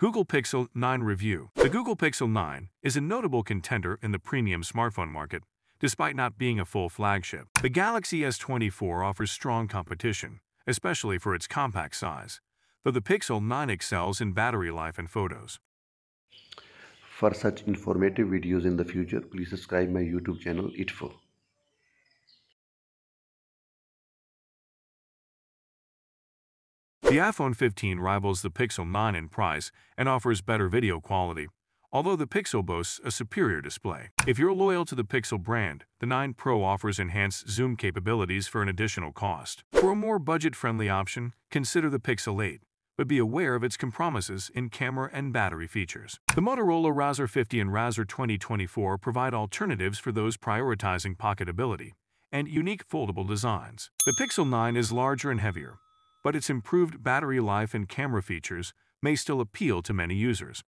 Google Pixel 9 Review. The Google Pixel 9 is a notable contender in the premium smartphone market, despite not being a full flagship. The Galaxy S24 offers strong competition, especially for its compact size, though the Pixel 9 excels in battery life and photos. For such informative videos in the future, please subscribe my YouTube channel Itfo. The iPhone 15 rivals the Pixel 9 in price and offers better video quality, although the Pixel boasts a superior display. If you're loyal to the Pixel brand, the 9 Pro offers enhanced zoom capabilities for an additional cost. For a more budget-friendly option, consider the Pixel 8, but be aware of its compromises in camera and battery features. The Motorola Razr 50 and Razr 2024 provide alternatives for those prioritizing pocketability and unique foldable designs. The Pixel 9 is larger and heavier, but its improved battery life and camera features may still appeal to many users.